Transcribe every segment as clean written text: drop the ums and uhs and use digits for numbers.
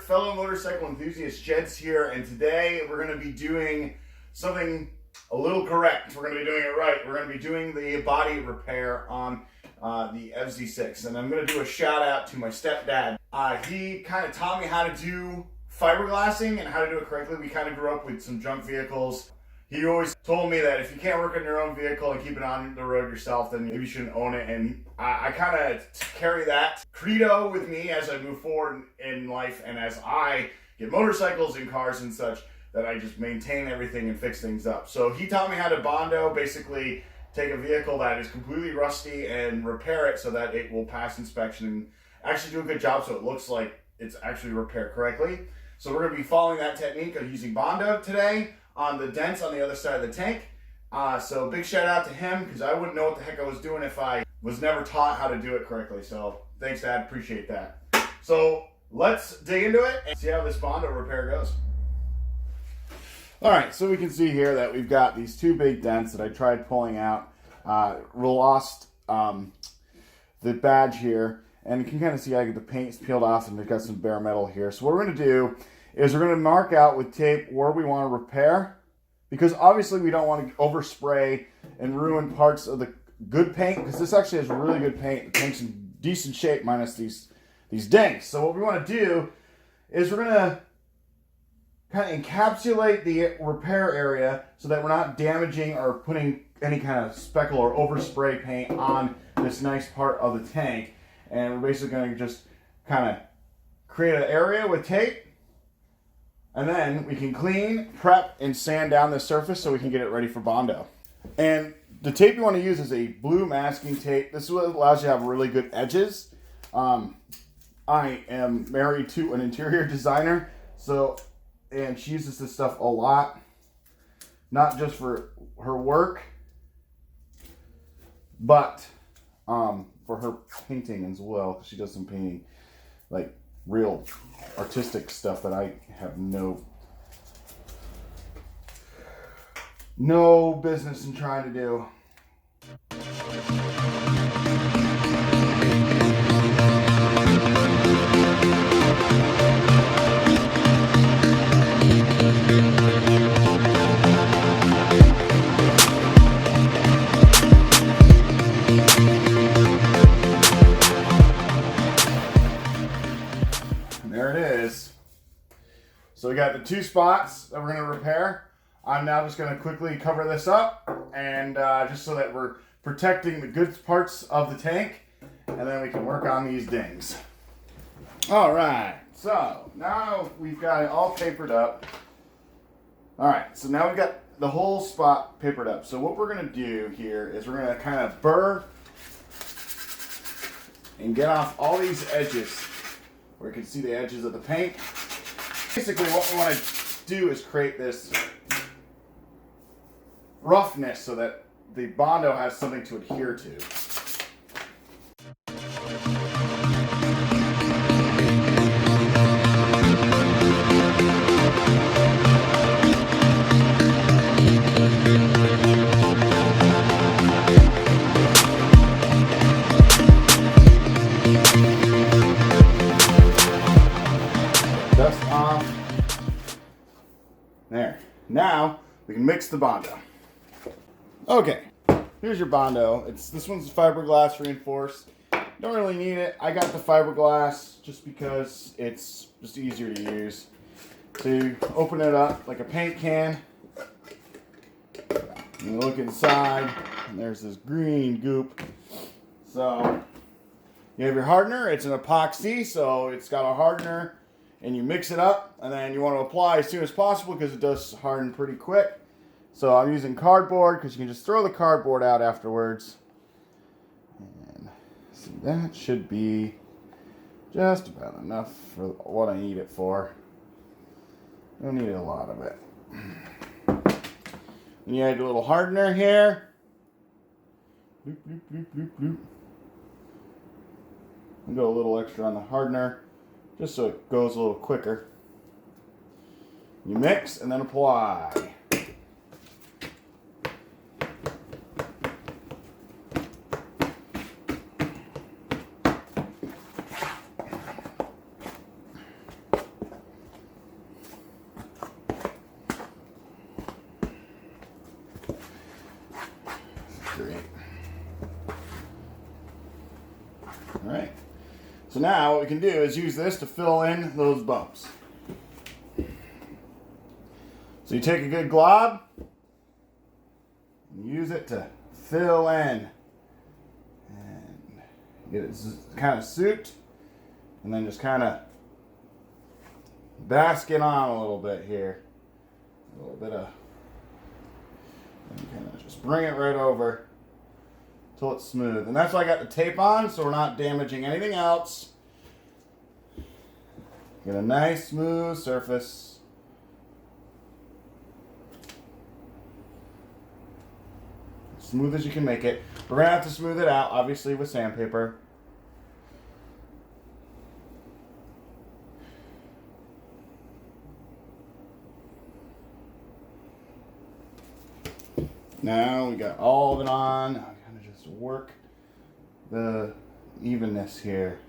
fellow motorcycle enthusiast, Jedz here, and today we're going to be doing something a little correct. We're going to be doing it right. We're going to be doing the body repair on the FZ6, and I'm going to do a shout out to my stepdad. He kind of taught me how to do fiberglassing and how to do it correctly. We kind of grew up with some junk vehicles. He always told me that if you can't work on your own vehicle and keep it on the road yourself, then maybe you shouldn't own it. And I kind of carry that credo with me as I move forward in life and as I get motorcycles and cars and such, that I just maintain everything and fix things up. So he taught me how to Bondo, basically take a vehicle that is completely rusty and repair it so that it will pass inspection and actually do a good job so it looks like it's actually repaired correctly. So we're going to be following that technique of using Bondo today on the dents on the other side of the tank. So big shout out to him, because I wouldn't know what the heck I was doing if I was never taught how to do it correctly. So thanks, Dad, appreciate that. So let's dig into it and see how this Bondo repair goes. All right, so we can see here that we've got these two big dents that I tried pulling out. We lost the badge here, and you can kind of see the paint's peeled off and they've got some bare metal here. So what we're going to do is we're going to mark out with tape where we want to repair, because obviously we don't want to overspray and ruin parts of the good paint, because this actually has really good paint. The paint's in decent shape minus these dents. So what we want to do is we're going to kind of encapsulate the repair area so that we're not damaging or putting any kind of speckle or overspray paint on this nice part of the tank. And we're basically going to just kind of create an area with tape, and then we can clean, prep, and sand down the surface so we can get it ready for Bondo. And the tape you want to use is a blue masking tape. This is what allows you to have really good edges. I am married to an interior designer, and she uses this stuff a lot, not just for her work, but for her painting as well. She does some painting, like real artistic stuff that I have no business in trying to do. There it is. So we got the two spots that we're going to repair. I'm now just going to quickly cover this up, and just so that we're protecting the good parts of the tank, and then we can work on these dings. All right, so now we've got it all papered up. All right, so now we've got the whole spot papered up. So what we're going to do here is we're going to kind of burr and get off all these edges where you can see the edges of the paint. Basically what we want to do is create this roughness so that the Bondo has something to adhere to. Dust off. There. Now we can mix the Bondo. Okay, here's your Bondo. This one's fiberglass reinforced. Don't really need it. I got the fiberglass just because it's just easier to use. So you open it up like a paint can. You look inside, and there's this green goop. So you have your hardener. It's an epoxy, so it's got a hardener. And you mix it up, and then you want to apply as soon as possible because it does harden pretty quick. So I'm using cardboard because you can just throw the cardboard out afterwards. And see, that should be just about enough for what I need it for. I don't need a lot of it. And you add your little hardener here. Bloop, bloop, bloop, bloop, bloop. I'll go a little extra on the hardener, just so it goes a little quicker. You mix and then apply. So now what we can do is use this to fill in those bumps. So you take a good glob and use it to fill in and get it kind of souped, and then just kind of bask it on a little bit here. A little bit of, and kind of just bring it right over until it's smooth. And that's why I got the tape on, so we're not damaging anything else. Get a nice smooth surface. Smooth as you can make it. We're going to have to smooth it out, obviously, with sandpaper. Now we got all of it on. I'm going to just work the evenness here.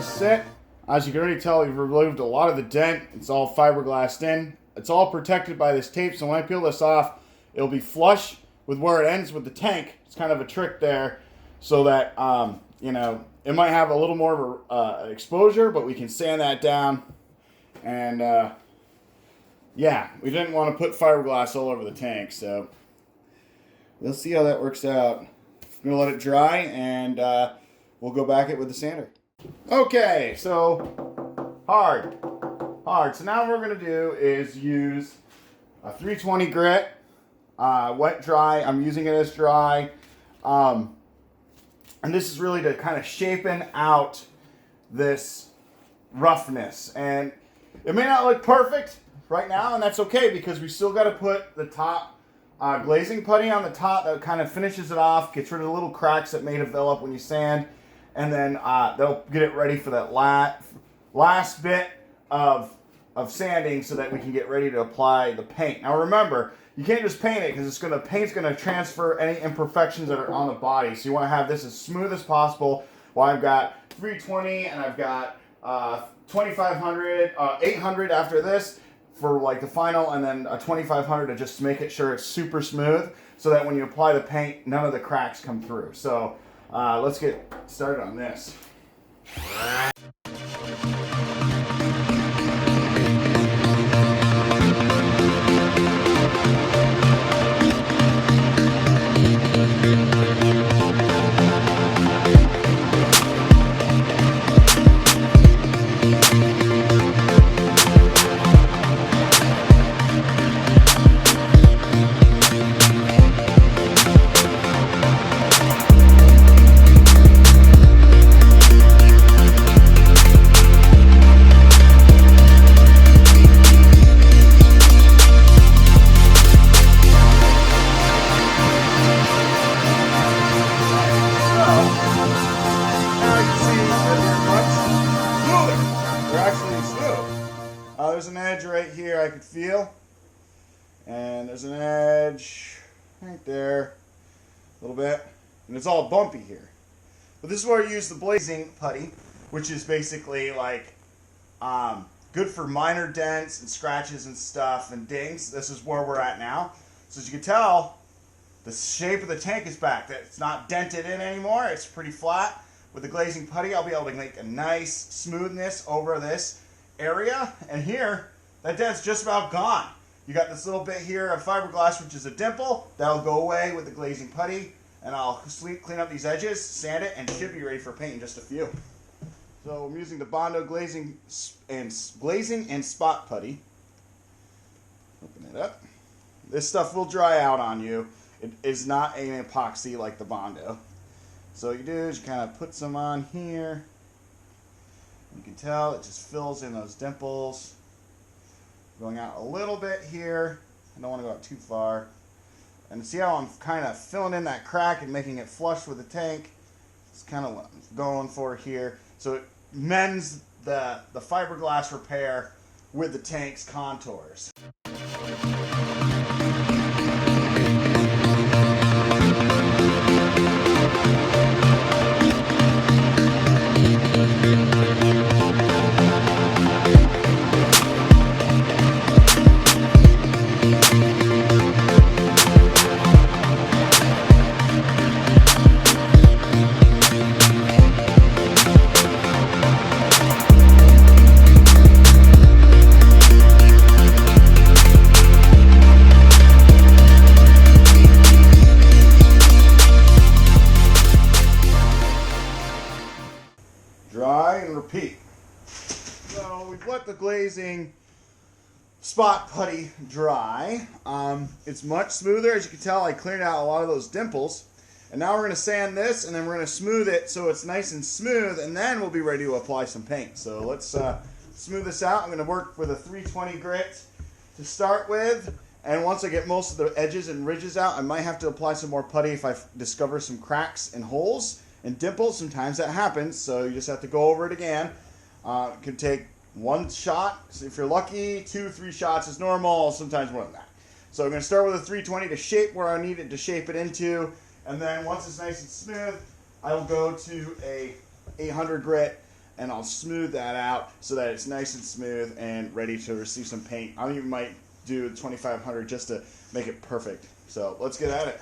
Sit. As you can already tell, we've removed a lot of the dent. It's all fiberglassed in. It's all protected by this tape, so when I peel this off, it'll be flush with where it ends with the tank. It's kind of a trick there, so that you know, it might have a little more of a exposure, but we can sand that down. And yeah, we didn't want to put fiberglass all over the tank, so we'll see how that works out. I'm gonna let it dry, and we'll go back it with the sander. Okay, so hard. So now what we're going to do is use a 320 grit, wet dry. I'm using it as dry. And this is really to kind of shapen out this roughness. And it may not look perfect right now, and that's okay because we still got to put the top glazing putty on the top that kind of finishes it off, gets rid of the little cracks that may develop when you sand. And then they'll get it ready for that last bit of sanding so that we can get ready to apply the paint. Now remember, you can't just paint it because paint's going to transfer any imperfections that are on the body. So you want to have this as smooth as possible. Well, I've got 320 and I've got 2500, 800 after this for like the final, and then a 2500 to just make it sure it's super smooth so that when you apply the paint, none of the cracks come through. So let's get started on this. There's an edge right here I could feel, and there's an edge right there a little bit, and it's all bumpy here. But this is where I use the glazing putty, which is basically like good for minor dents and scratches and stuff and dings. This is where we're at now. So as you can tell, the shape of the tank is back. It's not dented in anymore. It's pretty flat. With the glazing putty, I'll be able to make a nice smoothness over this area, and here that dent's just about gone. You got this little bit here of fiberglass, which is a dimple. That'll go away with the glazing putty, and I'll clean up these edges, sand it, and should be ready for paint in just a few. So I'm using the Bondo glazing and spot putty. Open it up. This stuff will dry out on you. It is not an epoxy like the Bondo. So what you do is you kind of put some on here. You can tell it just fills in those dimples. Going out a little bit here. I don't want to go out too far. And see how I'm kind of filling in that crack and making it flush with the tank? It's kind of what I'm going for here. So it mends the fiberglass repair with the tank's contours. Dry and repeat. So we've let the glazing spot putty dry. It's much smoother. As you can tell, I cleared out a lot of those dimples. And now we're going to sand this, and then we're going to smooth it so it's nice and smooth, and then we'll be ready to apply some paint. So let's smooth this out. I'm going to work with a 320 grit to start with. And once I get most of the edges and ridges out, I might have to apply some more putty if I discover some cracks and holes and dimples. Sometimes that happens, so you just have to go over it again. It can take one shot. So if you're lucky, 2-3 shots is normal, sometimes more than that. So I'm going to start with a 320 to shape where I need it to shape it into, and then once it's nice and smooth, I will go to a 800 grit and I'll smooth that out so that it's nice and smooth and ready to receive some paint. I even might do 2500 just to make it perfect. So let's get at it.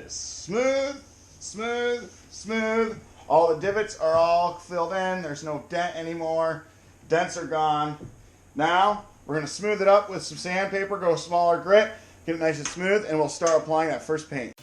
Smooth, smooth, smooth. All the divots are all filled in. There's no dent anymore. Dents are gone. Now, we're going to smooth it up with some sandpaper, go smaller grit, get it nice and smooth, and we'll start applying that first paint.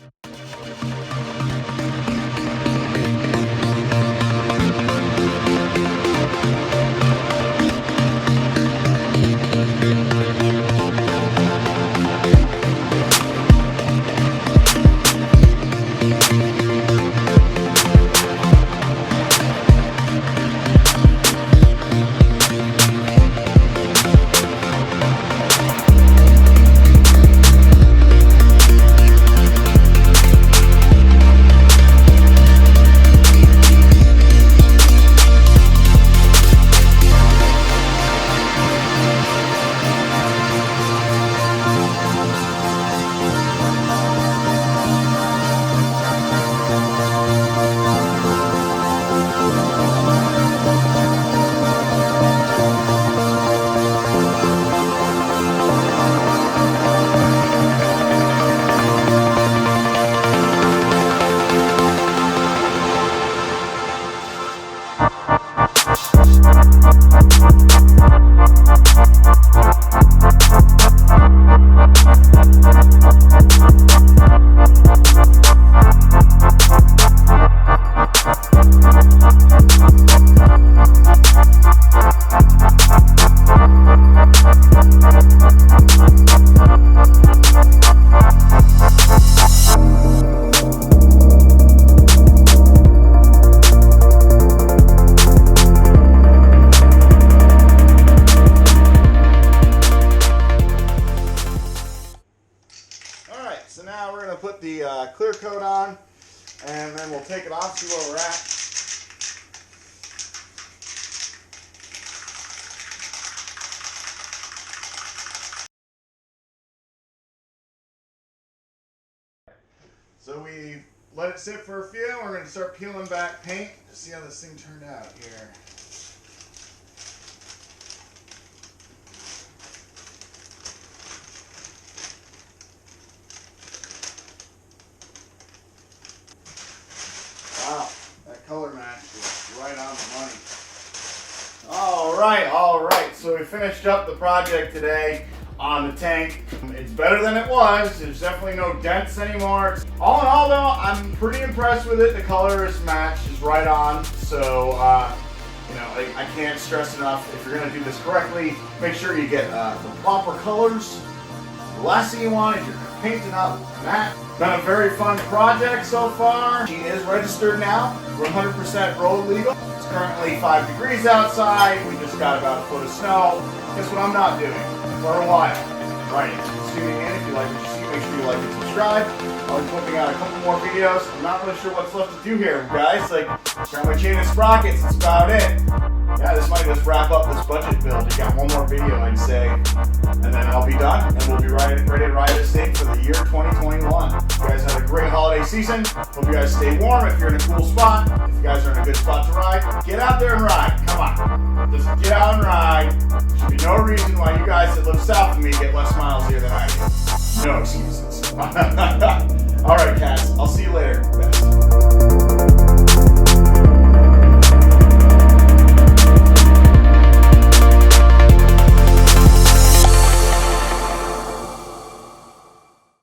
the clear coat on, and then we'll take it off, see where we're at. So we let it sit for a few. We're going to start peeling back paint to see how this thing turned out here. Wow, that color match is right on the money. All right. So we finished up the project today on the tank. It's better than it was. There's definitely no dents anymore. All in all, though, I'm pretty impressed with it. The color is matched, is right on. So, you know, I can't stress enough. If you're going to do this correctly, make sure you get the proper colors. The last thing you want is you're painting up matte. Been a very fun project so far. She is registered now. We're 100% road legal. It's currently 5 degrees outside. We just got about a foot of snow. Guess what I'm not doing for a while? Writing. Tuning in. If you like what you see, make sure you like and subscribe. I'll be putting out a couple more videos. I'm not really sure what's left to do here, guys. Like, grab my chain of sprockets. That's about it. Yeah, this might just wrap up this budget build. You got one more video, I'd say, and then I'll be done, and we'll be ready to ride this thing for the year 2021. You guys have a great holiday season. Hope you guys stay warm. If you're in a cool spot, if you guys are in a good spot to ride, get out there and ride. Come on, just get out and ride. There should be no reason why you guys that live south of me get less miles here than I do. No excuses. All right, cats. I'll see you later.